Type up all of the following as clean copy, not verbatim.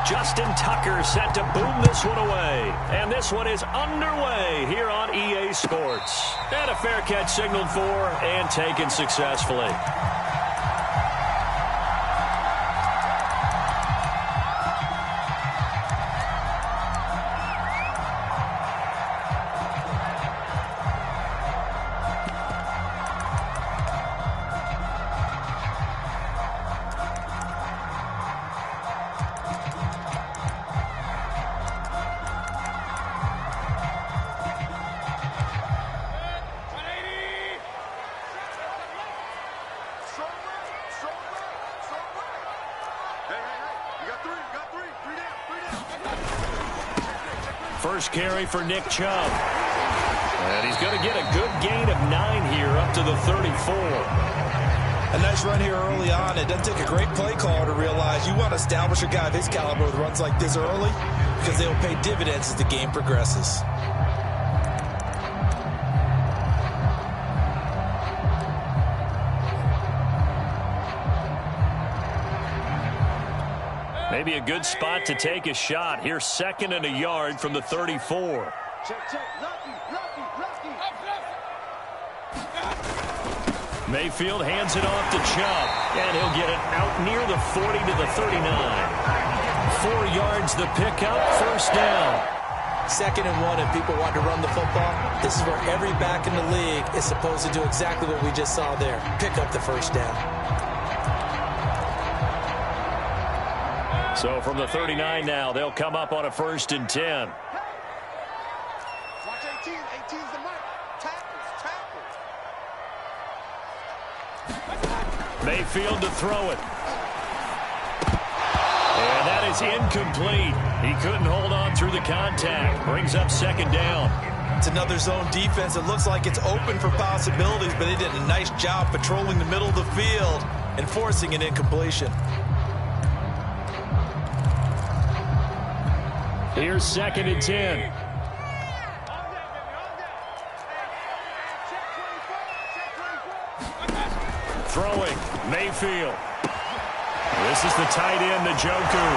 Justin Tucker set to boom this one away. And this one is underway here on EA Sports. And a fair catch signaled for and taken successfully. First carry for Nick Chubb. And he's going to get a good gain of 9 here up to the 34. A nice run here early on. It doesn't take a great play caller to realize you want to establish a guy of his caliber with runs like this early because they'll pay dividends as the game progresses. Maybe a good spot to take a shot. Here's 2nd and a yard from the 34. Check. Lucky. Mayfield hands it off to Chubb. And he'll get it out near the 40 to the 39. 4 yards the pickup, first down. 2nd and 1, and people want to run the football. This is where every back in the league is supposed to do exactly what we just saw there. Pick up the first down. So from the 39 now, they'll come up on a 1st and 10. Watch 18. 18's the mark. Tackles. Mayfield to throw it. And that is incomplete. He couldn't hold on through the contact. Brings up 2nd down. It's another zone defense. It looks like it's open for possibilities, but they did a nice job patrolling the middle of the field and forcing an incompletion. Here's 2nd and 10. Throwing, Mayfield. This is the tight end, Njoku.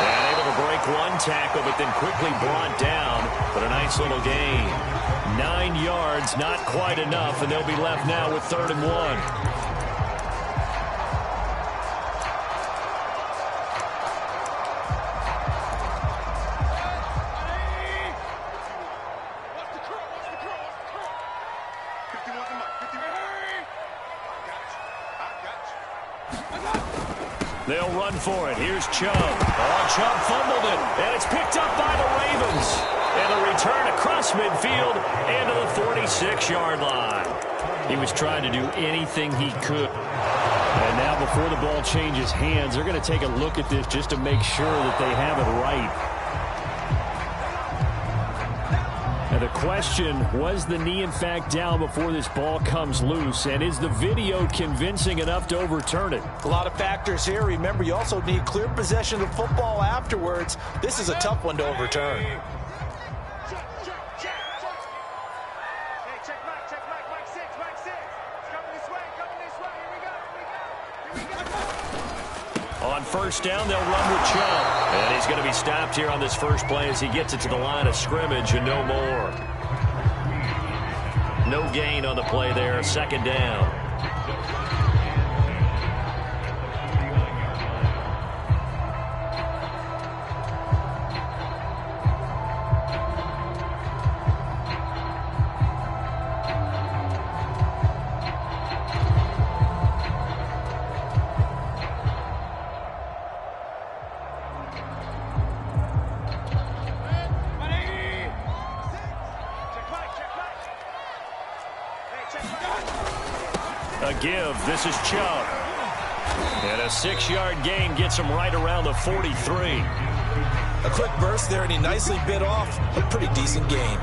And able to break one tackle, but then quickly brought down. But a nice little gain. 9 yards, not quite enough, and they'll be left now with 3rd and 1. They'll run for it. Here's Chubb. Oh, Chubb fumbled it, and it's picked up by the Ravens. And a return across midfield and to the 46-yard line. He was trying to do anything he could. And now before the ball changes hands, they're going to take a look at this just to make sure that they have it right. Now the question, was the knee in fact down before this ball comes loose? And is the video convincing enough to overturn it? A lot of factors here. Remember, you also need clear possession of the football afterwards. This is a tough one to overturn. Check Mike 6. It's coming this way. Here we go. On 1st down, they'll run with Chubb. And he's going to be stopped here on this first play as he gets it to the line of scrimmage and no more. No gain on the play there, 2nd down. A give. This is Chubb. And a 6-yard gain gets him right around the 43. A quick burst there, and he nicely bit off a pretty decent gain.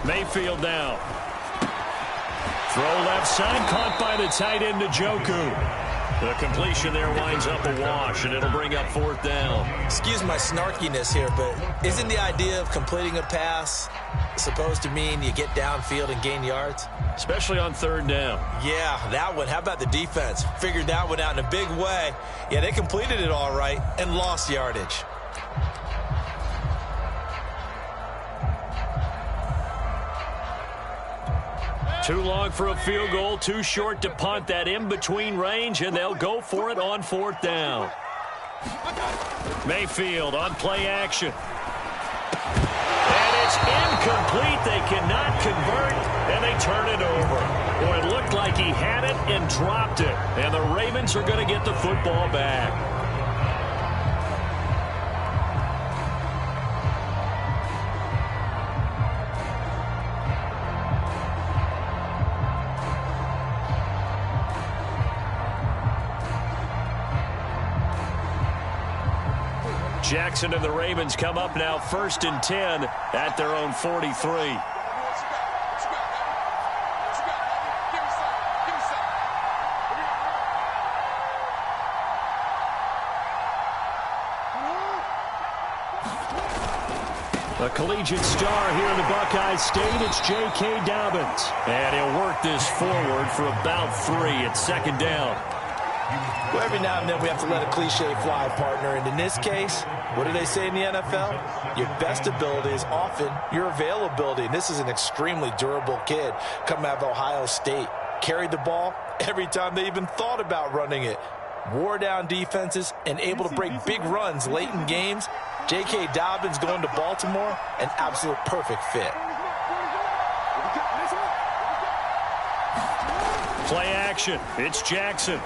Mayfield now. Throw left side, caught by the tight end, Njoku. The completion there winds up a wash, and it'll bring up 4th down. Excuse my snarkiness here, but isn't the idea of completing a pass supposed to mean you get downfield and gain yards? Especially on 3rd down. Yeah, that one. How about the defense? Figured that one out in a big way. Yeah, they completed it all right and lost yardage. Too long for a field goal, too short to punt. That in-between range, and they'll go for it on 4th down. Mayfield on play action. And it's incomplete. They cannot convert, and they turn it over. Boy, it looked like he had it and dropped it. And the Ravens are going to get the football back. Jackson and the Ravens come up now 1st and 10 at their own 43. A collegiate star here in the Buckeye State, it's J.K. Dobbins. And he'll work this forward for about 3 at 2nd down. Well, every now and then we have to let a cliche fly, partner. And in this case, what do they say in the NFL? Your best ability is often your availability. And this is an extremely durable kid coming out of Ohio State. Carried the ball every time they even thought about running it. Wore down defenses and able to break big runs late in games. J.K. Dobbins going to Baltimore, an absolute perfect fit. Play action. It's Jackson.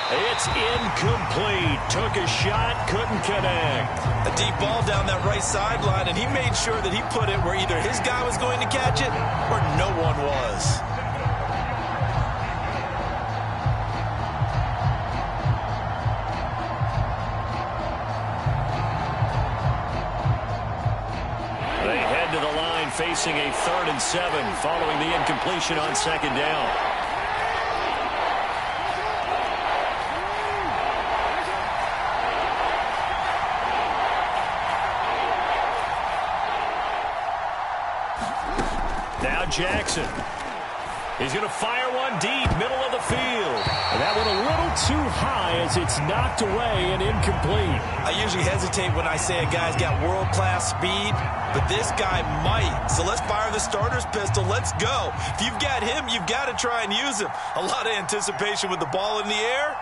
It's incomplete. Took a shot, couldn't connect. A deep ball down that right sideline, and he made sure that he put it where either his guy was going to catch it or no one was. They head to the line facing a 3rd and 7 following the incompletion on 2nd down. Jackson. He's going to fire one deep, middle of the field. And that went a little too high as it's knocked away and incomplete. I usually hesitate when I say a guy's got world-class speed, but this guy might. So let's fire the starter's pistol. Let's go. If you've got him, you've got to try and use him. A lot of anticipation with the ball in the air,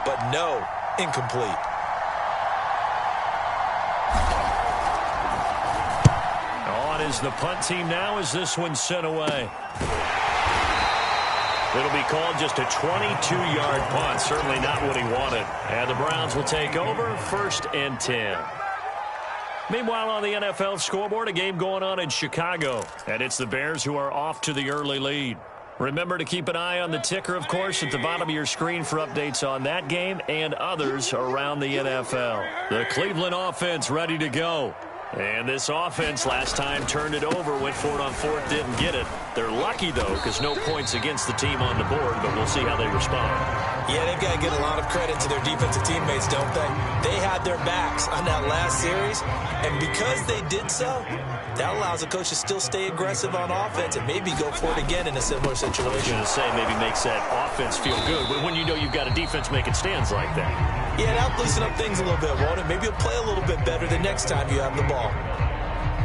but no, incomplete. Is the punt team now as this one's sent away. It'll be called just a 22-yard punt. Certainly not what he wanted. And the Browns will take over 1st and 10. Meanwhile, on the NFL scoreboard, a game going on in Chicago. And it's the Bears who are off to the early lead. Remember to keep an eye on the ticker, of course, at the bottom of your screen for updates on that game and others around the NFL. The Cleveland offense ready to go. And this offense last time turned it over, went for it on 4th, didn't get it. They're lucky, though, because no points against the team on the board, but we'll see how they respond. Yeah, they've got to give a lot of credit to their defensive teammates, don't they? They had their backs on that last series, and because they did so, that allows the coach to still stay aggressive on offense and maybe go for it again in a similar situation. I was going to say maybe makes that offense feel good, but when you know you've got a defense making stands like that. Yeah, that'll loosen up things a little bit, won't it? Maybe you'll play a little bit better the next time you have the ball.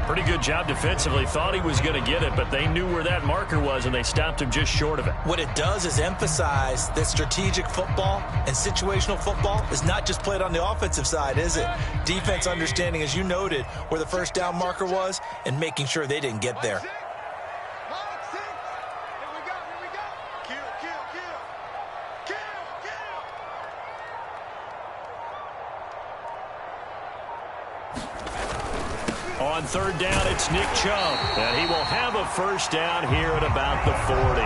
Pretty good job defensively. Thought he was going to get it, but they knew where that marker was, and they stopped him just short of it. What it does is emphasize that strategic football and situational football is not just played on the offensive side, is it? Defense understanding, as you noted, where the 1st down marker was and making sure they didn't get there. On 3rd down, it's Nick Chubb, and he will have a 1st down here at about the 40.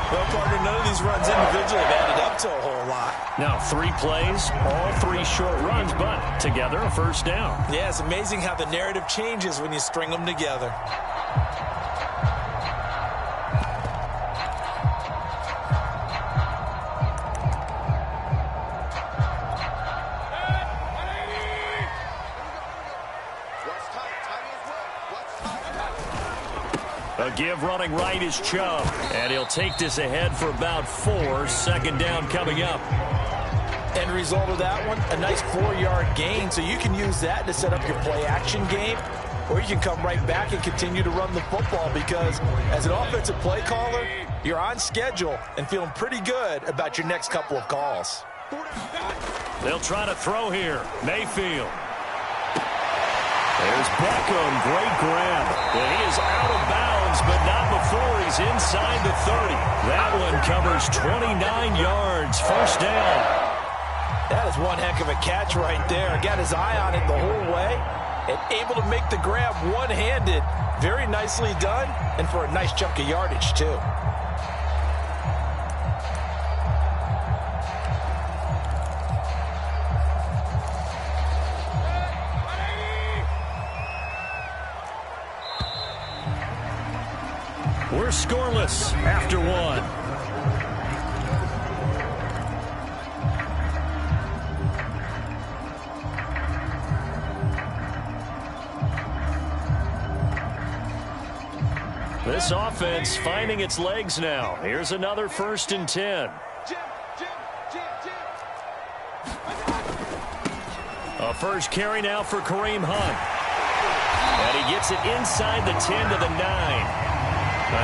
Well, partner, none of these runs individually have added up to a whole lot. Now, 3 plays, all 3 short runs, but together a 1st down. Yeah, it's amazing how the narrative changes when you string them together. A give running right is Chubb. And he'll take this ahead for about 4. Second down coming up. End result of that one, a nice 4-yard gain. So you can use that to set up your play-action game. Or you can come right back and continue to run the football because as an offensive play caller, you're on schedule and feeling pretty good about your next couple of calls. They'll try to throw here. Mayfield. There's Beckham. Great grab. And he is out of bounds, but not before he's inside the 30. That one covers 29 yards. First down. That is one heck of a catch right there. Got his eye on it the whole way and able to make the grab one-handed. Very nicely done and for a nice chunk of yardage, too. We're scoreless after one. This offense finding its legs now. Here's another 1st and 10. A first carry now for Kareem Hunt. And he gets it inside the 10 to the 9.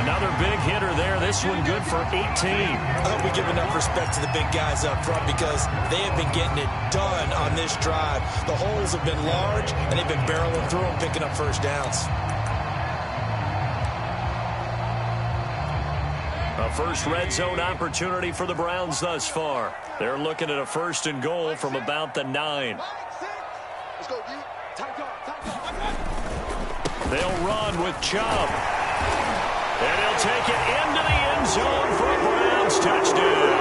Another big hitter there. This one good for 18. I hope we give enough respect to the big guys up front because they have been getting it done on this drive. The holes have been large, and they've been barreling through them, picking up first downs. A first red zone opportunity for the Browns thus far. They're looking at a 1st and goal from about the 9. Let's go, D. They'll run with Chubb. And he'll take it into the end zone for a Browns touchdown.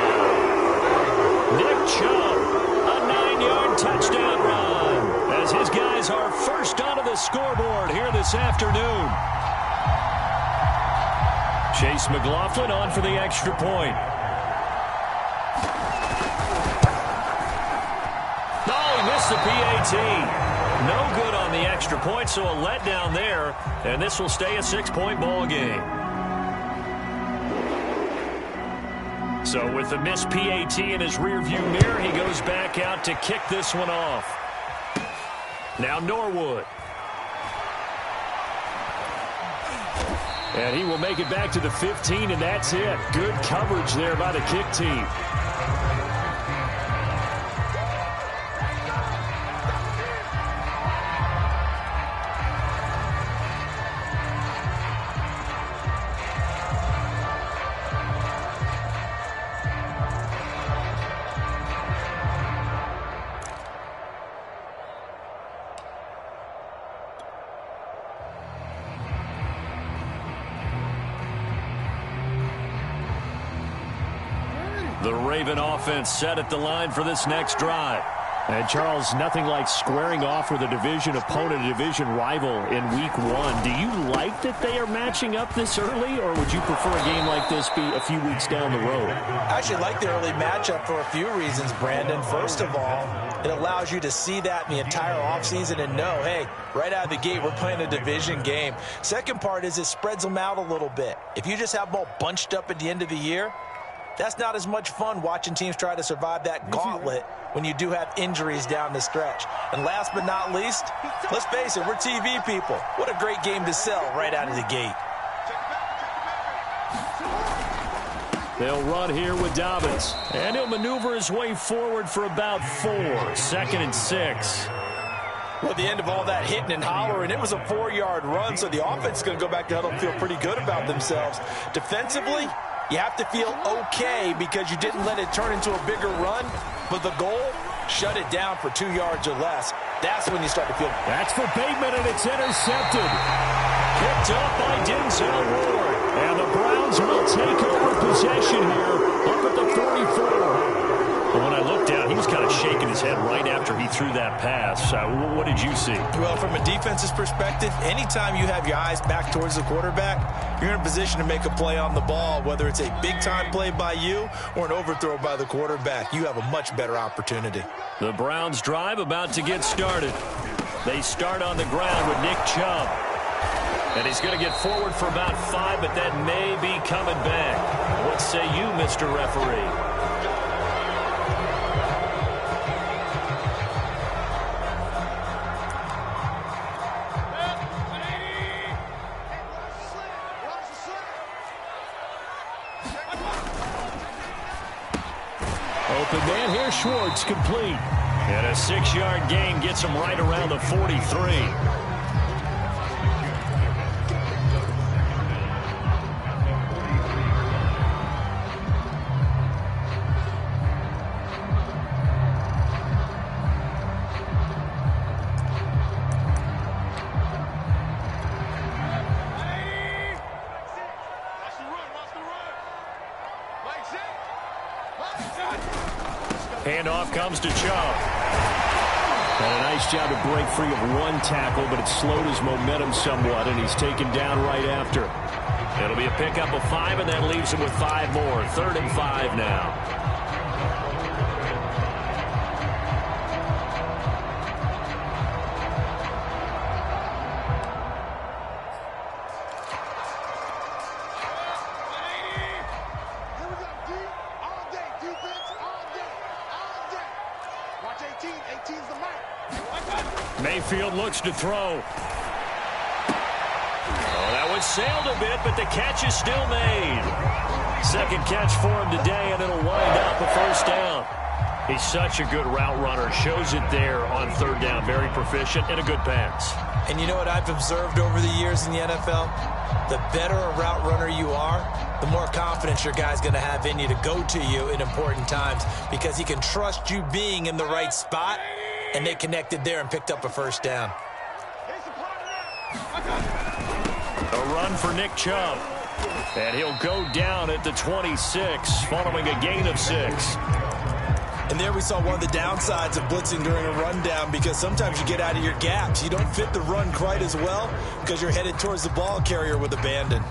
Nick Chubb, a 9-yard touchdown run as his guys are first onto the scoreboard here this afternoon. Chase McLaughlin on for the extra point. Oh, he missed the PAT. No good on the extra point, so a letdown there. And this will stay a 6-point ball game. So with the missed PAT in his rearview mirror, he goes back out to kick this one off. Now Norwood. And he will make it back to the 15, and that's it. Good coverage there by the kick team. The Raven offense set at the line for this next drive. And, Charles, nothing like squaring off with a division opponent, a division rival in Week 1. Do you like that they are matching up this early, or would you prefer a game like this be a few weeks down the road? I actually like the early matchup for a few reasons, Brandon. First of all, it allows you to see that in the entire offseason and know, hey, right out of the gate, we're playing a division game. Second part is it spreads them out a little bit. If you just have them all bunched up at the end of the year, that's not as much fun watching teams try to survive that gauntlet when you do have injuries down the stretch. And last but not least, let's face it, we're TV people. What a great game to sell right out of the gate. They'll run here with Dobbins. And he'll maneuver his way forward for about 4. 2nd and 6. Well, the end of all that hitting and hollering, it was a 4-yard run, so the offense is going to go back to huddle and feel pretty good about themselves. Defensively, you have to feel okay because you didn't let it turn into a bigger run, but the goal, shut it down for 2 yards or less. That's when you start to feel. That's for Bateman, and it's intercepted. Picked up by Denzel Ward. And the Browns will take over possession here up at the 44. But when I looked down, he was kind of shaking his head right after he threw that pass. What did you see? Well, from a defense's perspective, anytime you have your eyes back towards the quarterback, you're in a position to make a play on the ball, whether it's a big-time play by you or an overthrow by the quarterback. You have a much better opportunity. The Browns drive about to get started. They start on the ground with Nick Chubb. And he's going to get forward for about 5, but that may be coming back. What say you, Mr. Referee? Open man here, Schwartz complete. And a 6-yard gain gets him right around the 43. Handoff comes to Chubb. And a nice job to break free of one tackle, but it slowed his momentum somewhat, and he's taken down right after. It'll be a pickup of 5, and that leaves him with 5 more. 3rd and 5 now. Mayfield looks to throw. Oh, that one sailed a bit, but the catch is still made. Second catch for him today, and it'll wind up a 1st down. He's such a good route runner. Shows it there on 3rd down. Very proficient and a good pass. And you know what I've observed over the years in the NFL? The better a route runner you are, the more confidence your guy's going to have in you to go to you in important times, because he can trust you being in the right spot. And they connected there and picked up a 1st down. A run for Nick Chubb. And he'll go down at the 26, following a gain of 6. And there we saw one of the downsides of blitzing during a rundown, because sometimes you get out of your gaps. You don't fit the run quite as well because you're headed towards the ball carrier with abandon.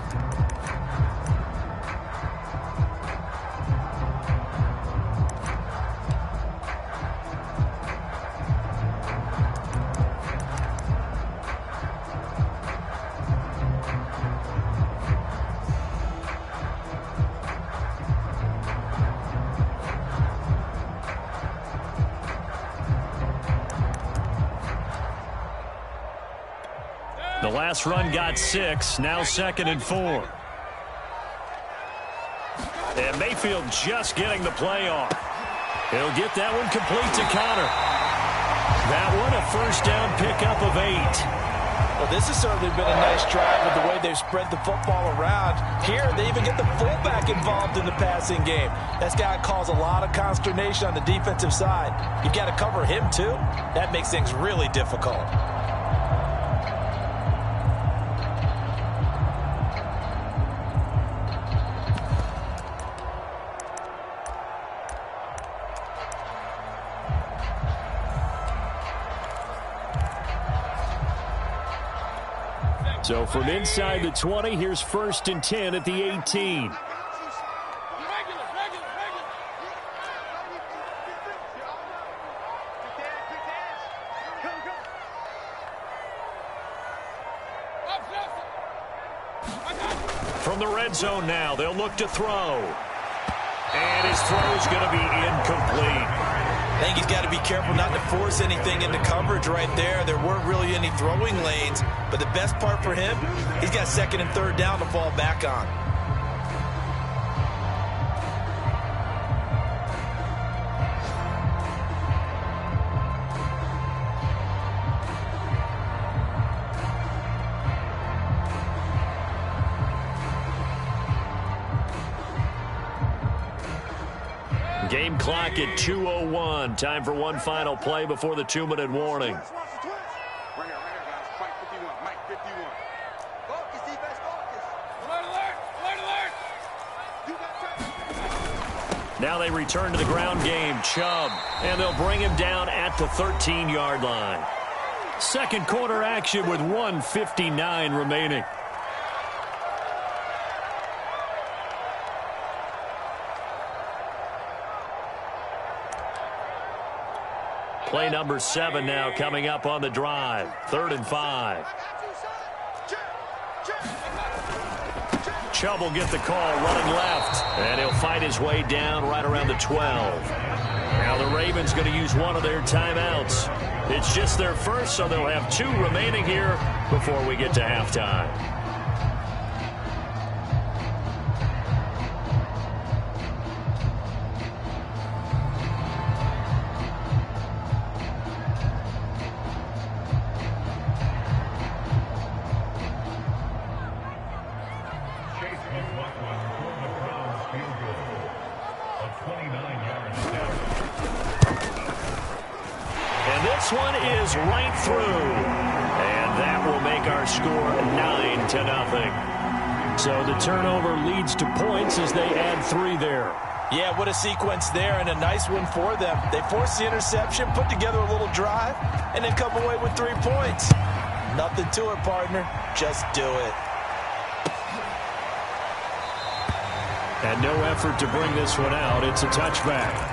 The last run got 6, now 2nd and 4. And Mayfield just getting the play off. He'll get that one complete to Connor. That one a 1st down pickup of 8. Well, this has certainly been a nice drive with the way they've spread the football around. Here, they even get the fullback involved in the passing game. That's got to cause a lot of consternation on the defensive side. You've got to cover him, too. That makes things really difficult. So from inside the 20, here's 1st and 10 at the 18. From the red zone now, they'll look to throw. And his throw's going to be incomplete. I think he's got to be careful not to force anything into coverage right there. There weren't really any throwing lanes, but the best part for him, he's got 2nd and 3rd down to fall back on. Game clock at 2:01. Time for one final play before the 2-minute warning. Now they return to the ground game. Chubb, and they'll bring him down at the 13-yard line. Second quarter action with 1:59 remaining. Play number 7 now coming up on the drive. 3rd and 5. Chubb will get the call running left, and he'll fight his way down right around the 12. Now the Ravens going to use one of their timeouts. It's just their first, so they'll have 2 remaining here before we get to halftime. This one is right through, and that will make our score 9-0. So the turnover leads to points as they add 3 there. Yeah, what a sequence there, and a nice one for them. They force the interception, put together a little drive, and then come away with 3 points. Nothing to it, partner. Just do it. And no effort to bring this one out. It's a touchback.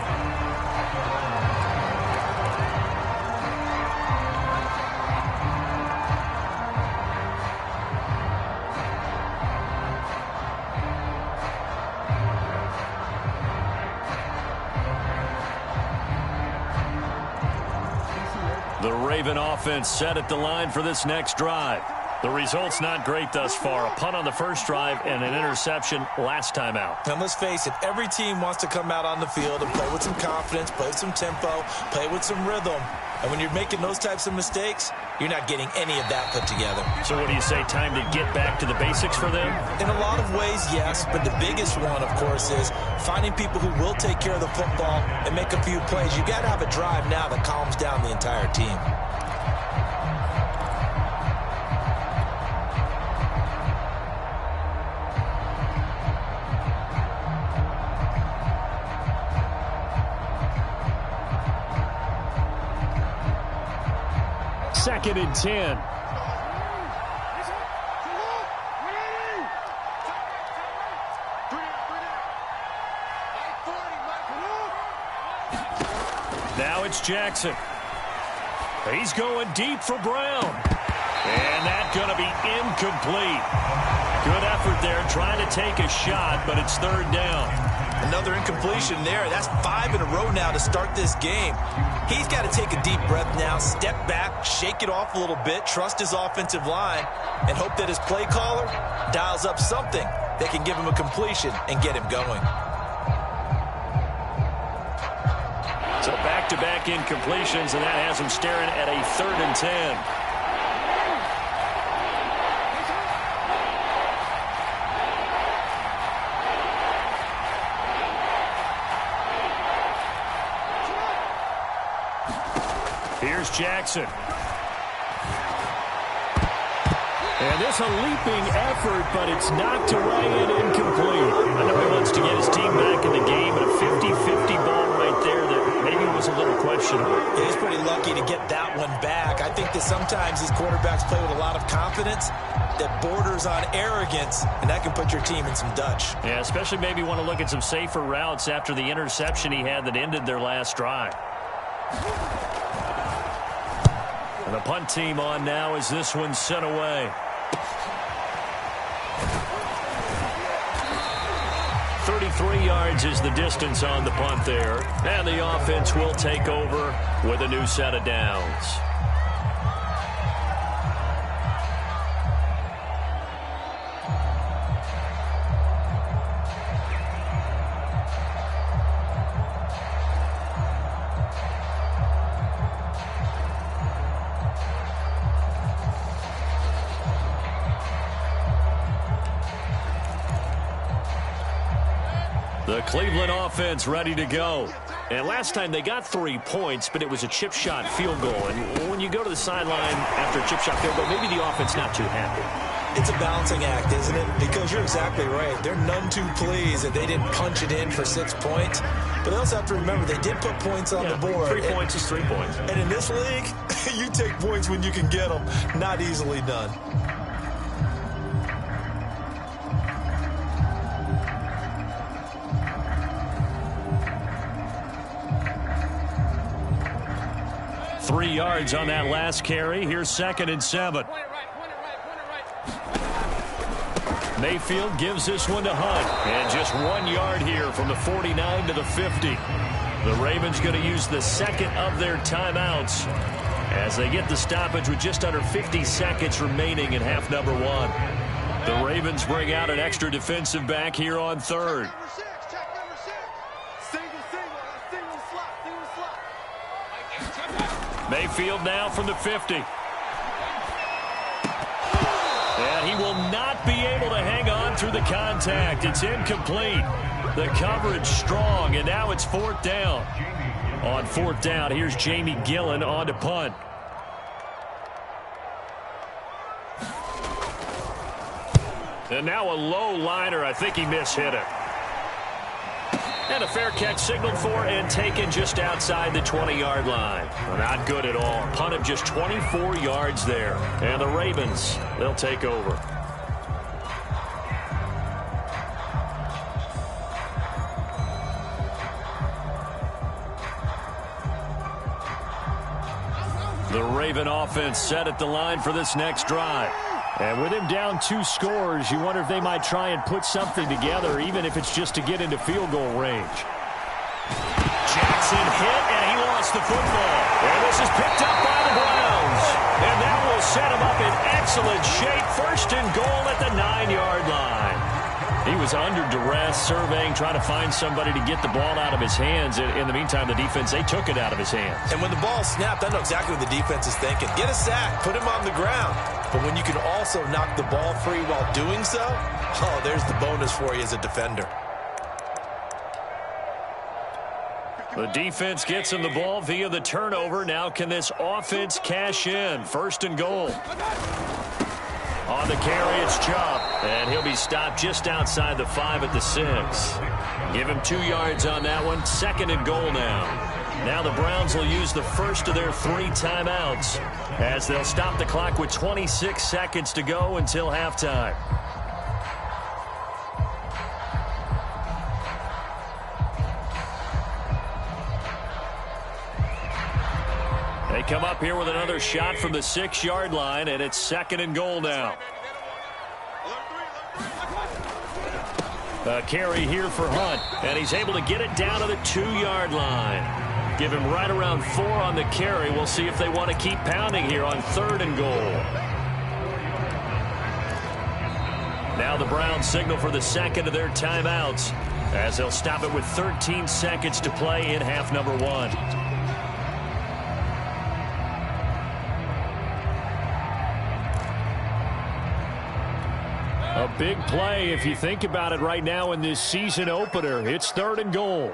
The Raven offense set at the line for this next drive. The result's not great thus far. A punt on the first drive and an interception last time out. And let's face it, every team wants to come out on the field and play with some confidence, play with some tempo, play with some rhythm. And when you're making those types of mistakes, you're not getting any of that put together. So what do you say, time to get back to the basics for them? In a lot of ways, yes. But the biggest one, of course, is finding people who will take care of the football and make a few plays. You got to have a drive now that calms down the entire team. Second and 10. Now it's Jackson. He's going deep for Brown. And that's going to be incomplete. Good effort there trying to take a shot, but it's 3rd down. Another incompletion there. That's 5 in a row now to start this game. He's got to take a deep breath now, step back, shake it off a little bit, trust his offensive line, and hope that his play caller dials up something that can give him a completion and get him going. So back-to-back incompletions, and that has him staring at a 3rd and 10. Here's Jackson. And this a leaping effort, but it's knocked away and incomplete. I know he wants to get his team back in the game, but a 50-50 ball right there that maybe was a little questionable. Yeah, he's pretty lucky to get that one back. I think that sometimes these quarterbacks play with a lot of confidence that borders on arrogance, and that can put your team in some Dutch. Yeah, especially maybe want to look at some safer routes after the interception he had that ended their last drive. And the punt team on now as this one's sent away. 33 yards is the distance on the punt there. And the offense will take over with a new set of downs. The Cleveland offense ready to go. And last time they got 3 points, but it was a chip shot field goal. And when you go to the sideline after a chip shot field goal, maybe the offense not too happy. It's a balancing act, isn't it? Because you're exactly right. They're none too pleased that they didn't punch it in for 6 points. But they also have to remember they did put points on the board. 3 points is 3 points. And in this league, you take points when you can get them. Not easily done. Three yards on that last carry. Here's 2nd and 7. Mayfield gives this one to Hunt. And just 1 yard here from the 49 to the 50. The Ravens going to use the second of their timeouts as they get the stoppage with just under 50 seconds remaining in half number one. The Ravens bring out an extra defensive back here on third. Mayfield now from the 50. And he will not be able to hang on through the contact. It's incomplete. The coverage strong, and now it's fourth down. On fourth down, here's Jamie Gillen on to punt. And now a low liner. I think he mishit it. And a fair catch signaled for and taken just outside the 20-yard line. Not good at all. Punt of just 24 yards there. And the Ravens, they'll take over. The Raven offense set at the line for this next drive. And with him down 2 scores, you wonder if they might try and put something together, even if it's just to get into field goal range. Jackson hit, and he lost the football. And this is picked up by the Browns. And that will set him up in excellent shape. First and goal at the 9-yard line. He was under duress, surveying, trying to find somebody to get the ball out of his hands. In the meantime, the defense, they took it out of his hands. And when the ball snapped, I know exactly what the defense is thinking. Get a sack, put him on the ground. But when you can also knock the ball free while doing so, oh, there's the bonus for you as a defender. The defense gets him the ball via the turnover. Now can this offense cash in? First and goal. On the carry, it's Chubb. And he'll be stopped just outside the 5 at the 6. Give him 2 yards on that one. Second and goal now. Now the Browns will use the first of their 3 timeouts as they'll stop the clock with 26 seconds to go until halftime. They come up here with another shot from the 6-yard line, and it's second and goal now. A carry here for Hunt, and he's able to get it down to the 2-yard line. Give him right around 4 on the carry. We'll see if they want to keep pounding here on third and goal. Now the Browns signal for the second of their timeouts as they'll stop it with 13 seconds to play in half number one. A big play if you think about it right now in this season opener. It's third and goal.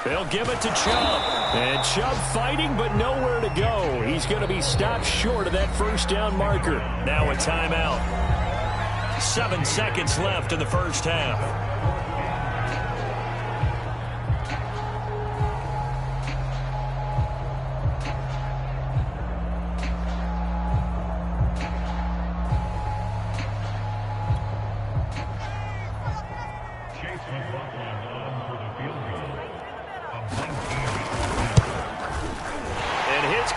They'll give it to Chubb. And Chubb fighting, but nowhere to go. He's going to be stopped short of that first down marker. Now a timeout. 7 seconds left in the first half.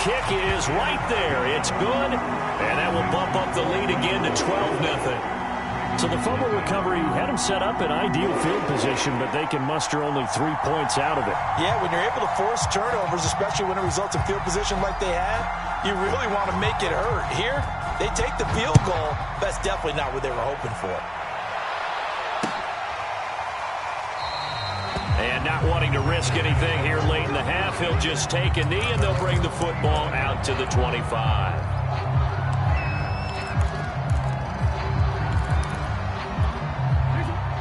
Kick is right there. It's good, and that will bump up the lead again to 12-0. So the fumble recovery had them set up in ideal field position, but they can muster only 3 points out of it. Yeah, when you're able to force turnovers, especially when it results in field position like they had, you really want to make it hurt. Here, they take the field goal. That's definitely not what they were hoping for. And not wanting to risk anything here late in the half, he'll just take a knee, and they'll bring the football out to the 25.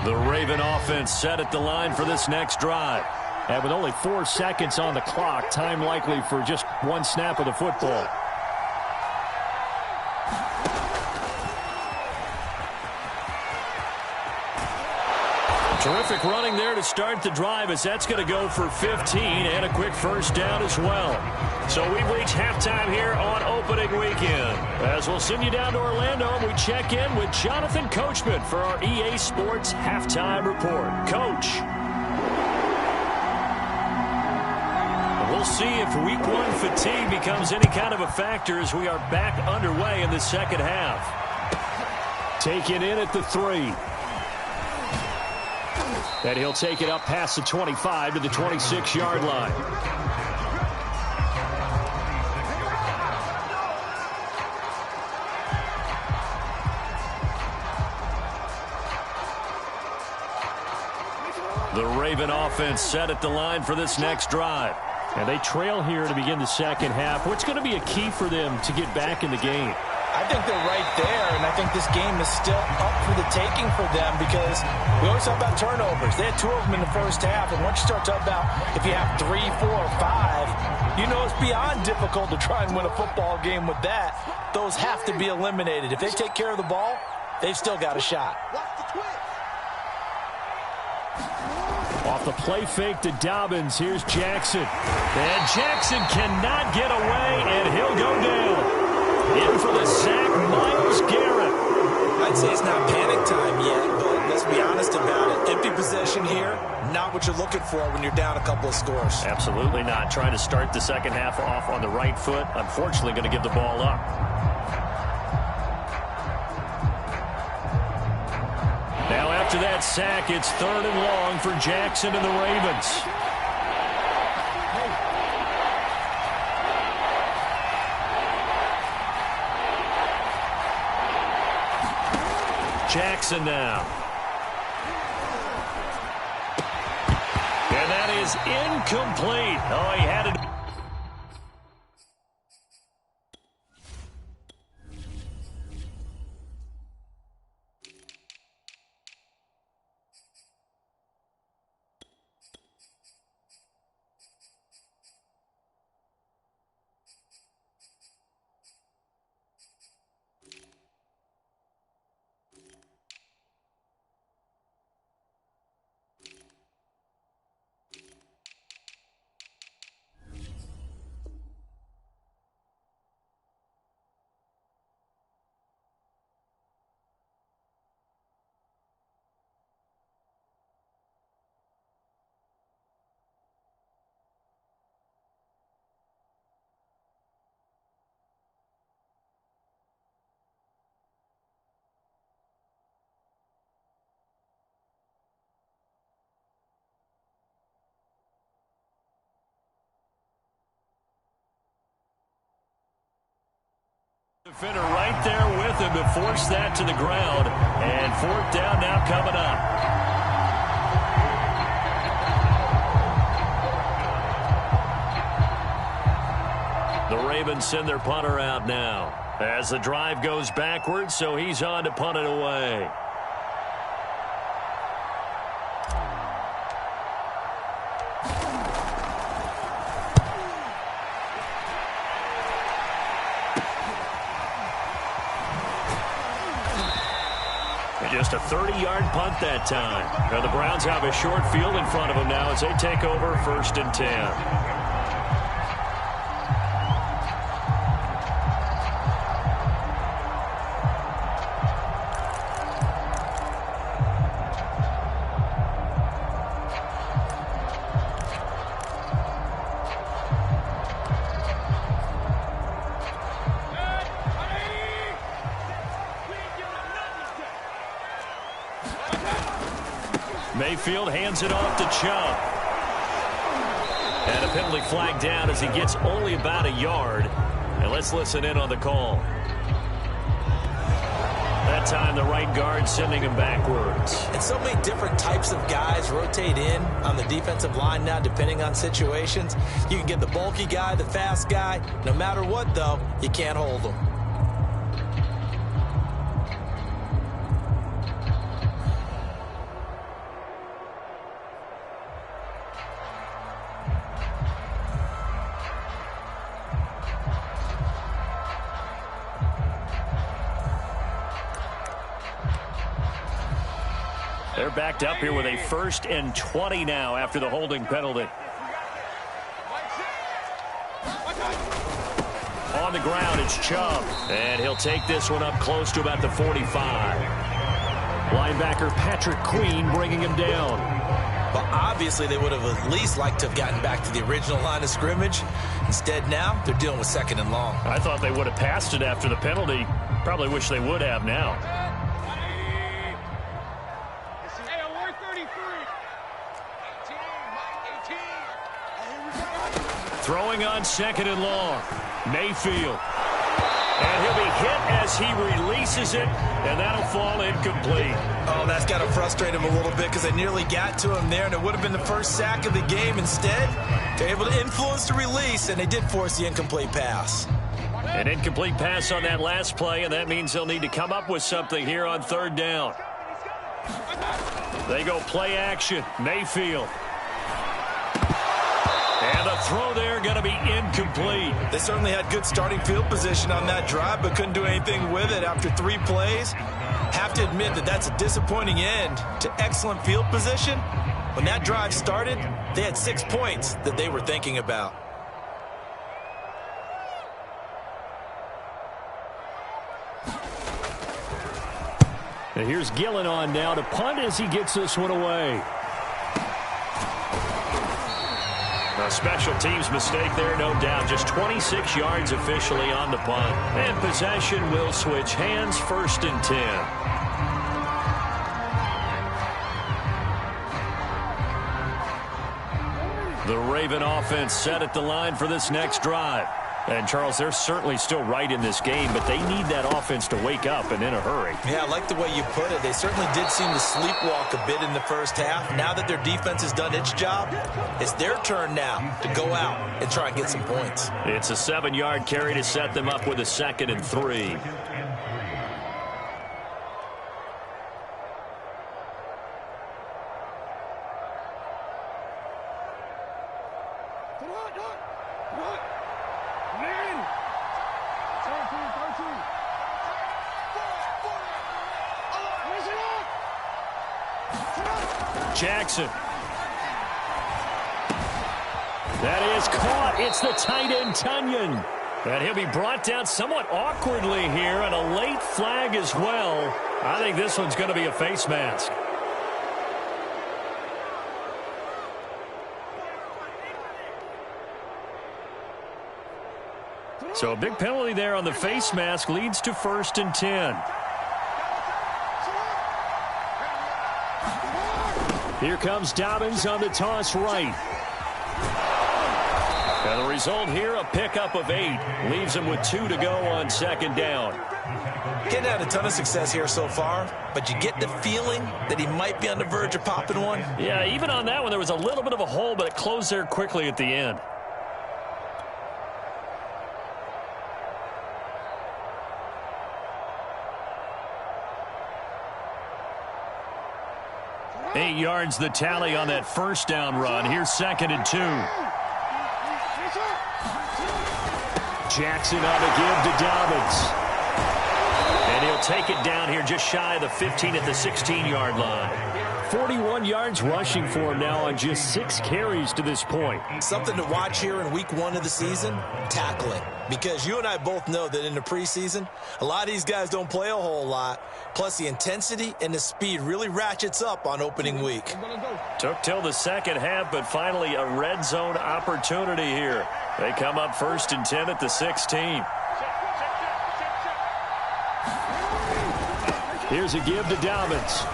The Raven offense set at the line for this next drive. And with only 4 seconds on the clock, time likely for just 1 snap of the football. Terrific running there to start the drive, as that's going to go for 15 and a quick first down as well. So we've reached halftime here on opening weekend. As we'll send you down to Orlando, and we check in with Jonathan Coachman for our EA Sports Halftime Report. Coach. We'll see if week 1 fatigue becomes any kind of a factor as we are back underway in the second half. Taken in at the 3. And he'll take it up past the 25 to the 26-yard line. The Raven offense set at the line for this next drive. And they trail here to begin the second half. What's going to be a key for them to get back in the game? I think they're right there, and I think this game is still up for the taking for them because we always talk about turnovers. They had 2 of them in the first half, and once you start talking about if you have 3, 4, 5, you know it's beyond difficult to try and win a football game with that. Those have to be eliminated. If they take care of the ball, they've still got a shot. Off the play fake to Dobbins, here's Jackson. And Jackson cannot get away, and he'll go down. In for the sack, Myles Garrett. I'd say it's not panic time yet, but let's be honest about it. Empty possession here, not what you're looking for when you're down a couple of scores. Absolutely not. Trying to start the second half off on the right foot. Unfortunately, going to give the ball up. Now after that sack, it's 3rd and long for Jackson and the Ravens. Jackson now. And that is incomplete. Oh, he had it. Defender right there with him to force that to the ground. And 4th down now coming up. The Ravens send their punter out now as the drive goes backwards, so he's on to punt it away. Just a 30-yard punt that time. Now the Browns have a short field in front of them now as they take over 1st and 10. Mayfield hands it off to Chubb. And a penalty flag down as he gets only about a yard. And let's listen in on the call. That time the right guard sending him backwards. And so many different types of guys rotate in on the defensive line now depending on situations. You can get the bulky guy, the fast guy. No matter what, though, you can't hold them. They're backed up here with a 1st and 20 now after the holding penalty. On the ground, it's Chubb. And he'll take this one up close to about the 45. Linebacker Patrick Queen bringing him down. Well, obviously they would have at least liked to have gotten back to the original line of scrimmage. Instead now, they're dealing with 2nd and long. I thought they would have passed it after the penalty. Probably wish they would have now. Throwing on second and long. Mayfield. And he'll be hit as he releases it, and that'll fall incomplete. Oh, that's got to frustrate him a little bit because they nearly got to him there, and it would have been the first sack of the game. Instead, they're able to influence the release, and they did force the incomplete pass. An incomplete pass on that last play, and that means they'll need to come up with something here on third down. They go play action. Mayfield. And the throw there going to be incomplete. They certainly had good starting field position on that drive, but couldn't do anything with it after 3 plays. Have to admit that that's a disappointing end to excellent field position. When that drive started, they had 6 points that they were thinking about. And here's Gillen on now to punt as he gets this one away. A special teams mistake there, no doubt. Just 26 yards officially on the punt. And possession will switch hands, 1st and 10. The Raven offense set at the line for this next drive. And, Charles, they're certainly still right in this game, but they need that offense to wake up and in a hurry. Yeah, I like the way you put it. They certainly did seem to sleepwalk a bit in the first half. Now that their defense has done its job, it's their turn now to go out and try and get some points. It's a 7-yard carry to set them up with a 2nd and 3. Jackson. That is caught. It's the tight end, Tunyon. And he'll be brought down somewhat awkwardly here, and a late flag as well. I think this one's going to be a face mask. So a big penalty there on the face mask leads to 1st and 10. Here comes Dobbins on the toss right. And the result here, a pickup of 8. Leaves him with 2 to go on 2nd down. Getting had a ton of success here so far, but you get the feeling that he might be on the verge of popping one. Yeah, even on that one, there was a little bit of a hole, but it closed there quickly at the end. Eight yards the tally on that 1st down run. Here's 2nd and 2. Jackson on the give to Dobbins. And he'll take it down here just shy of the 15 at the 16-yard line. 41 yards rushing for him now on just 6 carries to this point. Something to watch here in week 1 of the season, tackling. Because you and I both know that in the preseason, a lot of these guys don't play a whole lot. Plus, the intensity and the speed really ratchets up on opening week. Took till the second half, but finally a red zone opportunity here. They come up 1st and 10 at the 16. Here's a give to Dobbins.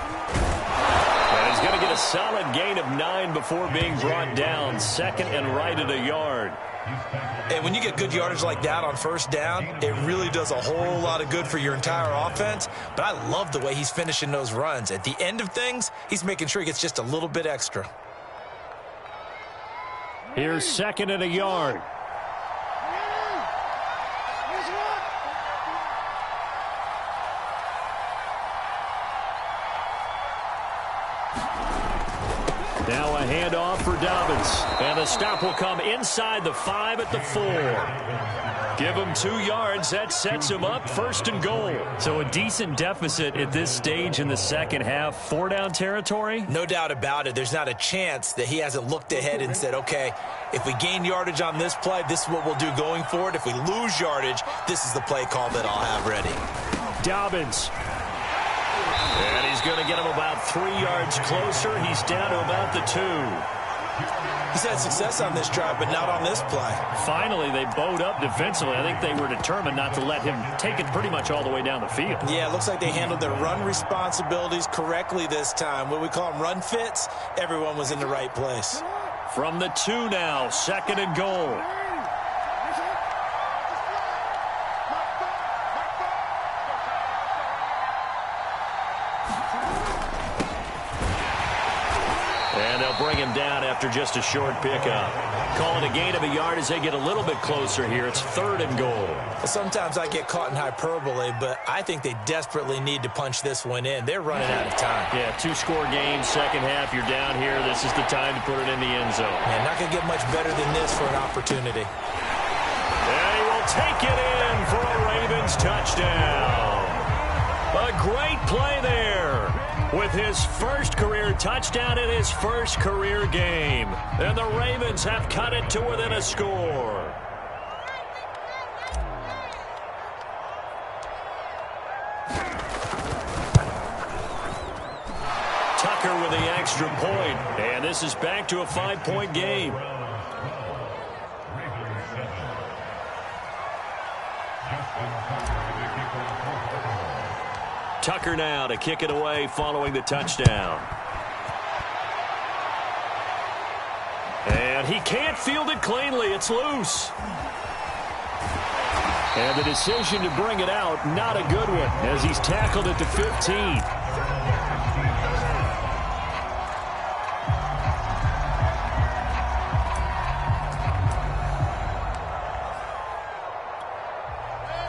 And he's going to get a solid gain of 9 before being brought down. 2nd and right at a yard. And when you get good yardage like that on 1st down, it really does a whole lot of good for your entire offense. But I love the way he's finishing those runs. At the end of things, he's making sure he gets just a little bit extra. Here's 2nd and a yard. Now a handoff for Dobbins. And the stop will come inside the 5 at the 4. Give him 2 yards. That sets him up 1st and goal. So a decent deficit at this stage in the second half. 4-down territory? No doubt about it. There's not a chance that he hasn't looked ahead and said, okay, if we gain yardage on this play, this is what we'll do going forward. If we lose yardage, this is the play call that I'll have ready. Dobbins. And he's going to get him about 3 yards closer. He's down to about the 2. He's had success on this drive, but not on this play. Finally, they bowed up defensively. I think they were determined not to let him take it pretty much all the way down the field. Yeah, it looks like they handled their run responsibilities correctly this time. What we call them run fits, everyone was in the right place. From the 2 now, 2nd and goal. And they'll bring him down after just a short pickup. Calling a gain of a yard as they get a little bit closer here. It's 3rd and goal. Well, sometimes I get caught in hyperbole, but I think they desperately need to punch this one in. They're running out of time. Yeah, 2-score game, second half. You're down here. This is the time to put it in the end zone. Man, not going to get much better than this for an opportunity. And he will take it in for a Ravens touchdown. A great play there. With his first career touchdown in his first career game. And the Ravens have cut it to within a score. Tucker with the extra point. And this is back to a 5-point game. Tucker now to kick it away following the touchdown. And he can't field it cleanly. It's loose. And the decision to bring it out, not a good one, as he's tackled at the 15.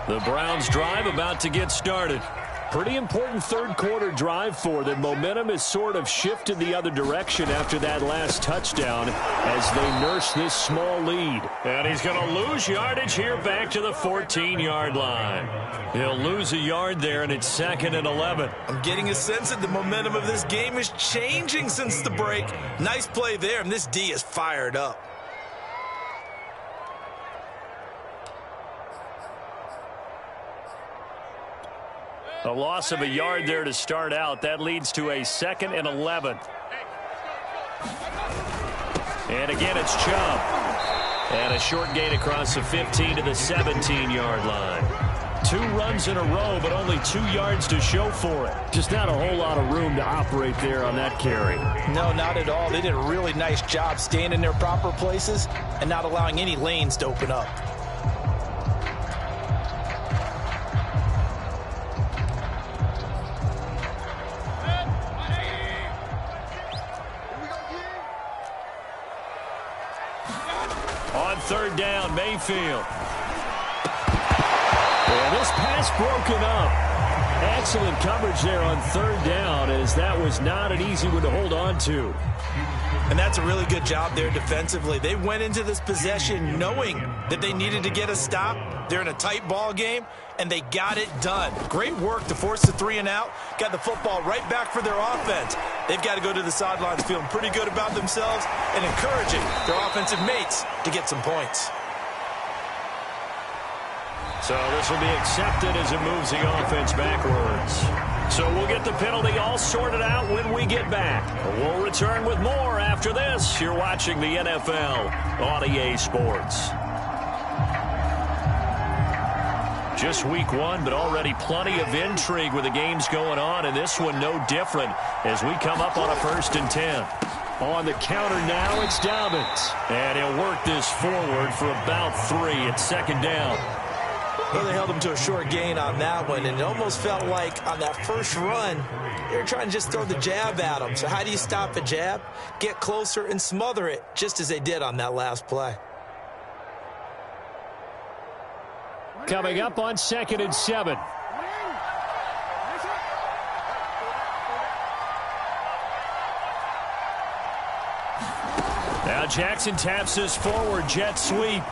The Browns drive about to get started. Pretty important third-quarter drive for them. Momentum has sort of shifted the other direction after that last touchdown as they nurse this small lead. And he's going to lose yardage here back to the 14-yard line. He'll lose a yard there, and it's 2nd and 11. I'm getting a sense that the momentum of this game is changing since the break. Nice play there, and this D is fired up. A loss of a yard there to start out. That leads to a 2nd and 11. And again, it's Chubb. And a short gain across the 15 to the 17-yard line. 2 runs in a row, but only 2 yards to show for it. Just not a whole lot of room to operate there on that carry. No, not at all. They did a really nice job staying in their proper places and not allowing any lanes to open up. On 3rd down, Mayfield. And this pass broken up. Excellent coverage there on 3rd down, as that was not an easy one to hold on to. And that's a really good job there defensively. They went into this possession knowing that they needed to get a stop. They're in a tight ball game, and they got it done. Great work to force the 3 and out. Got the football right back for their offense. They've got to go to the sidelines feeling pretty good about themselves and encouraging their offensive mates to get some points. So this will be accepted as it moves the offense backwards. So we'll get the penalty all sorted out when we get back. We'll return with more after this. You're watching the NFL on EA Sports. Just week 1, but already plenty of intrigue with the games going on, and this one no different as we come up on a 1st and 10. On the counter now, it's Dobbins. And he'll work this forward for about 3 at 2nd down. Well, they held him to a short gain on that one, and it almost felt like on that first run, they were trying to just throw the jab at him. So how do you stop a jab? Get closer and smother it, just as they did on that last play. Coming up on 2nd and 7. Now Jackson taps this forward, jet sweep.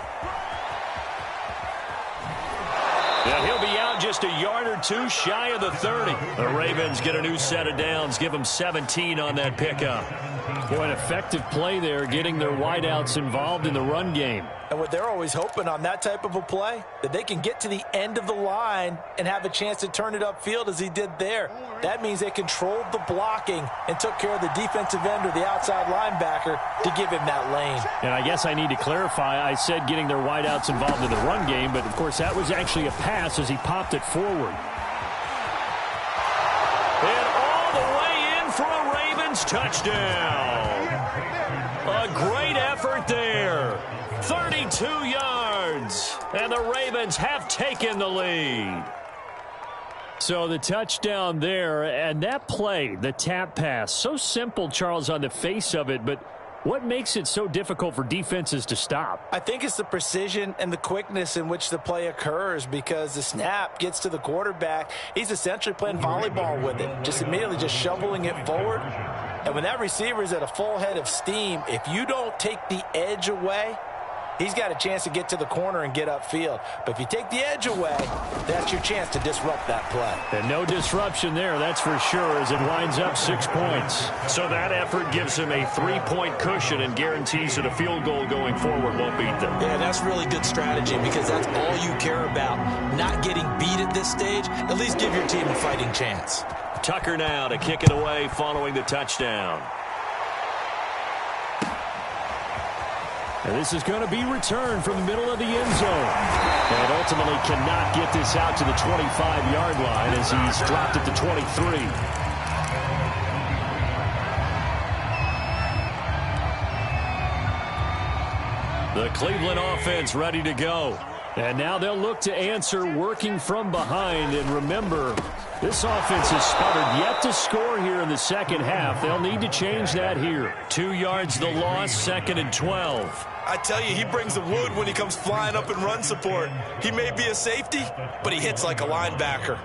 Yeah, he'll be out just a yard or 2 shy of the 30. The Ravens get a new set of downs, give them 17 on that pickup. Boy, an effective play there, getting their wideouts involved in the run game. And what they're always hoping on that type of a play, that they can get to the end of the line and have a chance to turn it upfield as he did there. That means they controlled the blocking and took care of the defensive end or the outside linebacker to give him that lane. And I guess I need to clarify, I said getting their wideouts involved in the run game, but of course that was actually a pass as he popped it forward. And all the way in for a Ravens touchdown. A great effort there. 32 yards. And the Ravens have taken the lead. So the touchdown there, and that play, the tap pass, so simple, Charles, on the face of it, but what makes it so difficult for defenses to stop? I think it's the precision and the quickness in which the play occurs, because the snap gets to the quarterback. He's essentially playing volleyball with it, just immediately just shoveling it forward. And when that receiver is at a full head of steam, if you don't take the edge away, he's got a chance to get to the corner and get upfield. But if you take the edge away, that's your chance to disrupt that play. And no disruption there, that's for sure, as it winds up 6 points. So that effort gives him a 3-point cushion and guarantees that a field goal going forward won't beat them. Yeah, that's really good strategy, because that's all you care about. Not getting beat at this stage, at least give your team a fighting chance. Tucker now to kick it away following the touchdown. And this is going to be returned from the middle of the end zone. And ultimately cannot get this out to the 25-yard line as he's dropped it to 23. The Cleveland offense ready to go. And now they'll look to answer working from behind. And remember, this offense has sputtered yet to score here in the second half. They'll need to change that here. 2 yards the loss, 2nd and 12. I tell you, he brings the wood when he comes flying up in run support. He may be a safety, but he hits like a linebacker.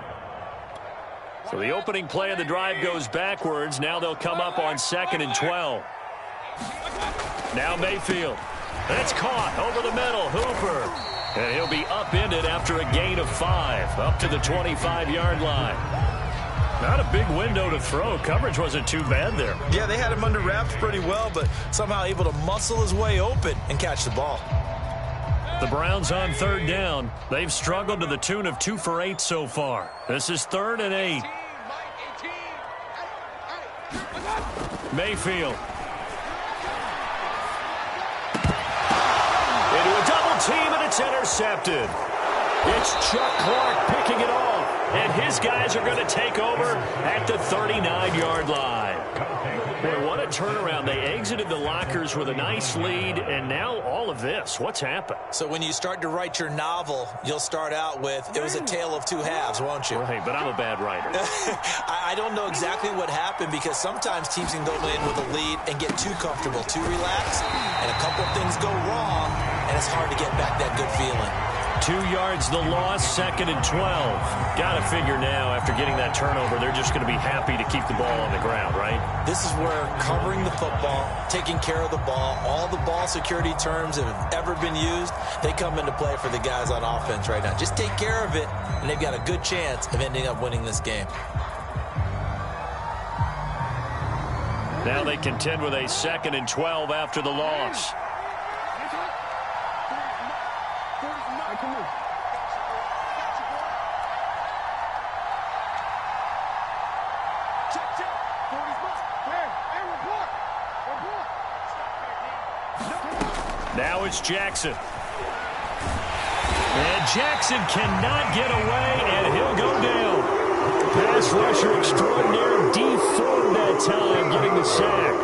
So the opening play of the drive goes backwards. Now they'll come up on 2nd and 12. Now Mayfield. That's caught over the middle. Hooper. And he'll be upended after a gain of 5, up to the 25-yard line. Not a big window to throw. Coverage wasn't too bad there. Yeah, they had him under wraps pretty well, but somehow able to muscle his way open and catch the ball. The Browns on 3rd down. They've struggled to the tune of 2 for 8 so far. This is 3rd and 8. Mayfield. Into a double team, and it's intercepted. It's Chuck Clark picking it off, and his guys are going to take over at the 39-yard line. Boy, what a turnaround. They exited the lockers with a nice lead, and now all of this. What's happened? So when you start to write your novel, you'll start out with, it was a tale of 2 halves, won't you? Right, but I'm a bad writer. I don't know exactly what happened, because sometimes teams can go in with a lead and get too comfortable, too relaxed, and a couple of things go wrong, and it's hard to get back that good feeling. 2 yards the loss, 2nd and 12. Got to figure now, after getting that turnover, they're just going to be happy to keep the ball on the ground, right? This is where covering the football, taking care of the ball, all the ball security terms that have ever been used, they come into play for the guys on offense right now. Just take care of it, and they've got a good chance of ending up winning this game. Now they contend with a 2nd and 12 after the loss. Now it's Jackson. And Jackson cannot get away, and he'll go down. Pass rusher extraordinaire, deformed that time, getting the sack.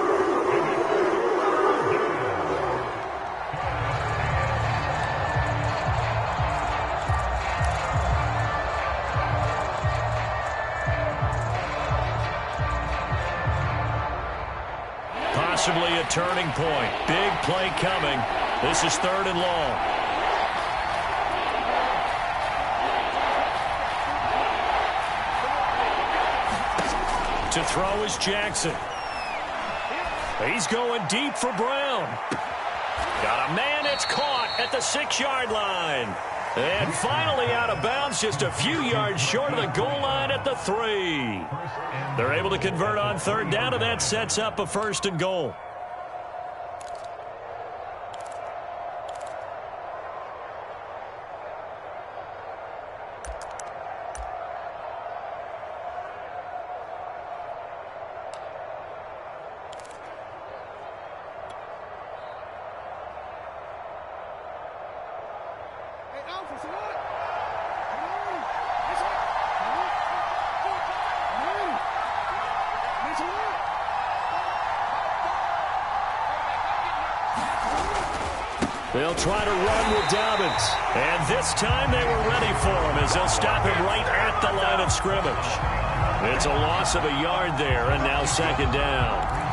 Possibly a turning point. Big play coming. This is 3rd and long. To throw is Jackson. He's going deep for Brown. Got a man that's caught at the 6-yard line. And finally out of bounds, just a few yards short of the goal line at the 3. They're able to convert on 3rd down, and that sets up a 1st and goal. They'll try to run with Dobbins. And this time they were ready for him as they'll stop him right at the line of scrimmage. It's a loss of a yard there, and now second down.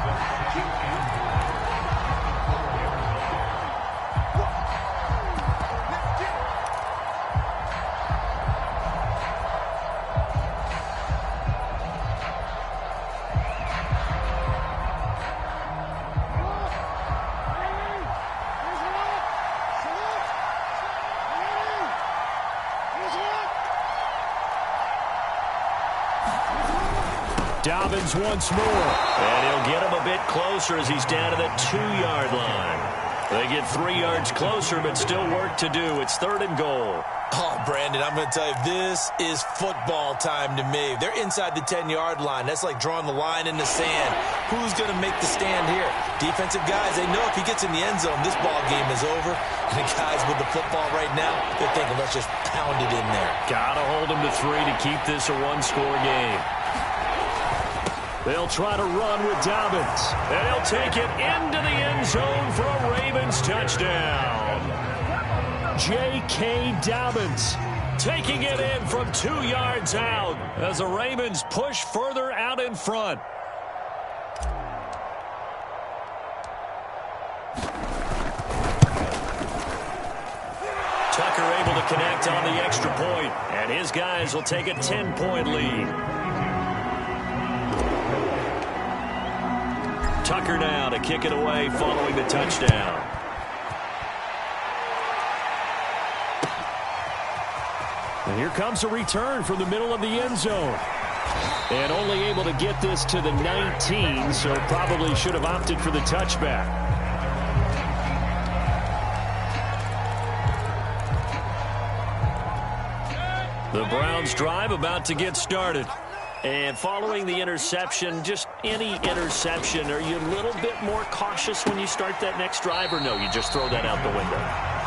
Dobbins once more. And he'll get him a bit closer as he's down to the 2-yard line. They get 3 yards closer, but still work to do. It's 3rd and goal. Oh, Brandon, I'm going to tell you, this is football time to me. They're inside the 10-yard line. That's like drawing the line in the sand. Who's going to make the stand here? Defensive guys, they know if he gets in the end zone, this ball game is over. And the guys with the football right now, they're thinking, let's just pound it in there. Got to hold him to 3 to keep this a 1-score game. They'll try to run with Dobbins. And he'll take it into the end zone for a Ravens touchdown. J.K. Dobbins taking it in from 2 yards out as the Ravens push further out in front. Tucker able to connect on the extra point, and his guys will take a 10-point lead. Tucker now to kick it away following the touchdown. And here comes a return from the middle of the end zone. And only able to get this to the 19, so probably should have opted for the touchback. The Browns drive about to get started. And following the interception, just any interception, are you a little bit more cautious when you start that next drive, or no, you just throw that out the window?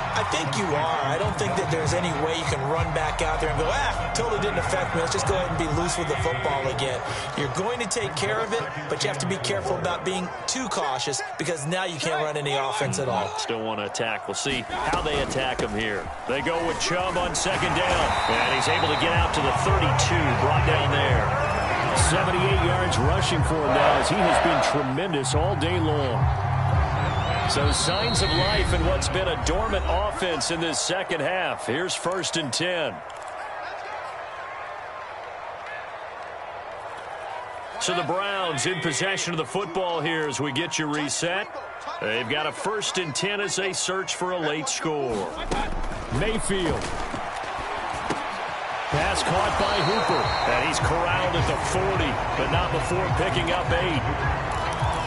I think you are. I don't think that there's any way you can run back out there and go, totally didn't affect me. Let's just go ahead and be loose with the football again. You're going to take care of it, but you have to be careful about being too cautious because now you can't run any offense at all. Still want to attack. We'll see how they attack him here. They go with Chubb on second down, and he's able to get out to the 32, brought down there. 78 yards rushing for him now as he has been tremendous all day long. So signs of life in what's been a dormant offense in this second half. Here's 1st and 10. So the Browns in possession of the football here as we get you reset. They've got a 1st and 10 as they search for a late score. Mayfield. Pass caught by Hooper. And he's corralled at the 40, but not before picking up 8.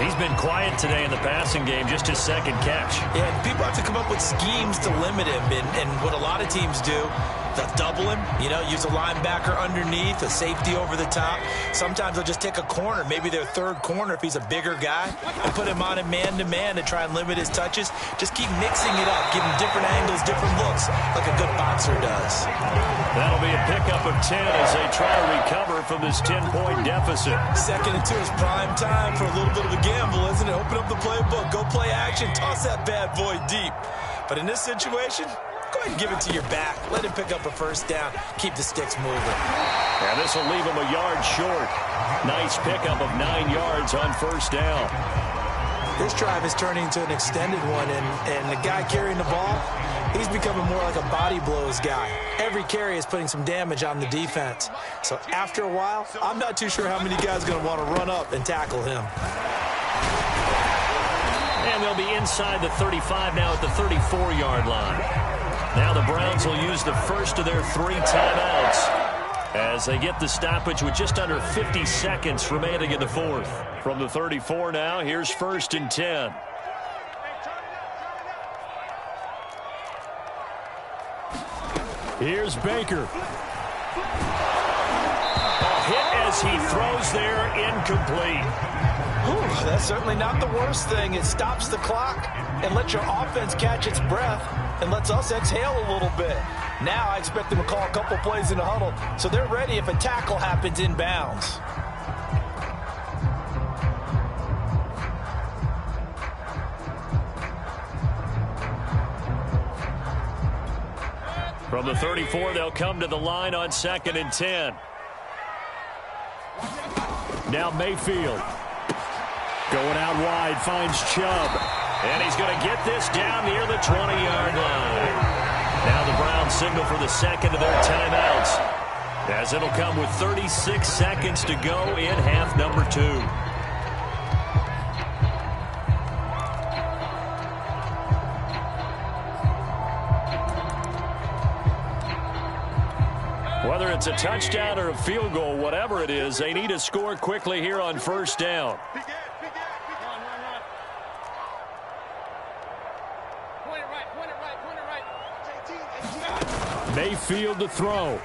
He's been quiet today in the passing game, just his 2nd catch. Yeah, people have to come up with schemes to limit him, and what a lot of teams do, they'll double him, use a linebacker underneath, a safety over the top. Sometimes they'll just take a corner, maybe their 3rd corner if he's a bigger guy, and put him on a man-to-man to try and limit his touches. Just keep mixing it up, give him different angles, different looks, like a good boxer does. That'll be a pickup of 10 as they try to recover from this 10-point deficit. 2nd and 2 is prime time for a little bit of a gamble, isn't it? Open up the playbook, go play action, toss that bad boy deep. But in this situation, go ahead and give it to your back. Let him pick up a 1st down. Keep the sticks moving. And this will leave him a yard short. Nice pickup of 9 yards on 1st down. This drive is turning into an extended one, and the guy carrying the ball, he's becoming more like a body blows guy. Every carry is putting some damage on the defense. So after a while, I'm not too sure how many guys are going to want to run up and tackle him. And they'll be inside the 35 now at the 34-yard line. Now the Browns will use the first of their 3 timeouts as they get the stoppage with just under 50 seconds remaining in the 4th. From the 34 now, here's 1st and 10. Here's Baker. A hit as he throws there, incomplete. Whew, that's certainly not the worst thing. It stops the clock and lets your offense catch its breath and lets us exhale a little bit. Now I expect them to call a couple plays in the huddle so they're ready if a tackle happens inbounds. From the 34, they'll come to the line on 2nd and 10. Now Mayfield. Going out wide, finds Chubb. And he's going to get this down near the 20-yard line. Now the Browns signal for the second of their timeouts, as it'll come with 36 seconds to go in half number 2. Whether it's a touchdown or a field goal, whatever it is, they need to score quickly here on first down. Mayfield to throw.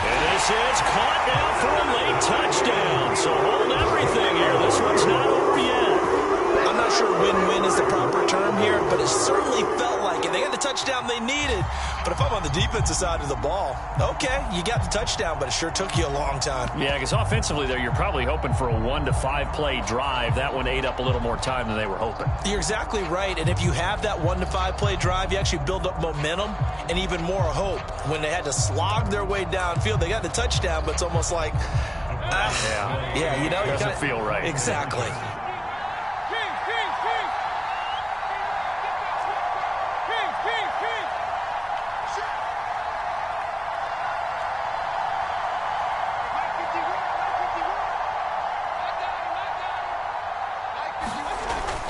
And this is caught now for a late touchdown. So hold everything here. This one's not over yet. I'm not sure win-win is the proper term here, but it certainly felt like it. They got the touchdown they needed. But if I'm on the defensive side of the ball, okay, you got the touchdown, but it sure took you a long time. Yeah, because offensively there, you're probably hoping for a 1 to 5 play drive. That one ate up a little more time than they were hoping. You're exactly right. And if you have that 1 to 5 play drive, you actually build up momentum and even more hope. When they had to slog their way downfield, they got the touchdown, but it's almost like, yeah, you know, doesn't feel right. Exactly.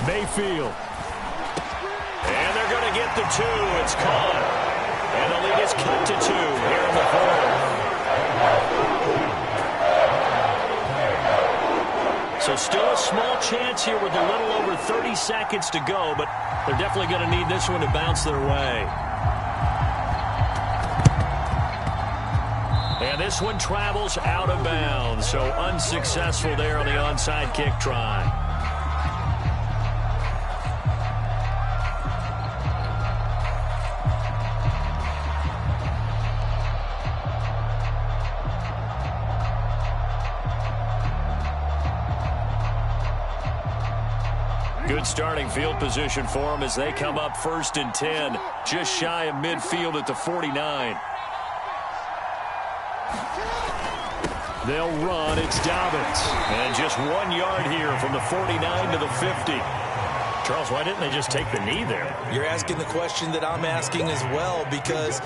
Mayfield. And they're going to get the 2. It's caught. And the lead is cut to 2 here in the 4th. So still a small chance here with a little over 30 seconds to go, but they're definitely going to need this one to bounce their way. And this one travels out of bounds, so unsuccessful there on the onside kick try. Good starting field position for them as they come up 1st and 10, just shy of midfield at the 49. They'll run. It's Dobbins. And just 1 yard here from the 49 to the 50. Charles, why didn't they just take the knee there? You're asking the question that I'm asking as well, because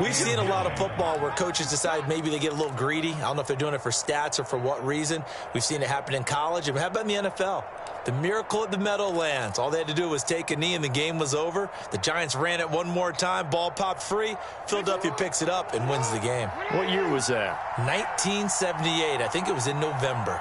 we've seen a lot of football where coaches decide maybe they get a little greedy. I don't know if they're doing it for stats or for what reason. We've seen it happen in college. And how about in the NFL? The miracle at the Meadowlands. All they had to do was take a knee and the game was over. The Giants ran it one more time. Ball popped free. Philadelphia picks it up and wins the game. What year was that? 1978. I think it was in November.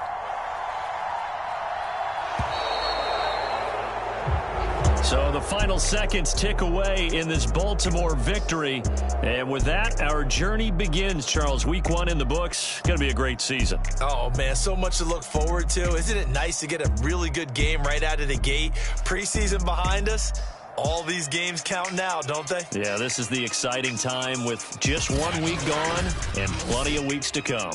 So the final seconds tick away in this Baltimore victory. And with that, our journey begins, Charles. Week 1 in the books. Going to be a great season. Oh, man, so much to look forward to. Isn't it nice to get a really good game right out of the gate? Preseason behind us. All these games count now, don't they? Yeah, this is the exciting time with just 1 week gone and plenty of weeks to come.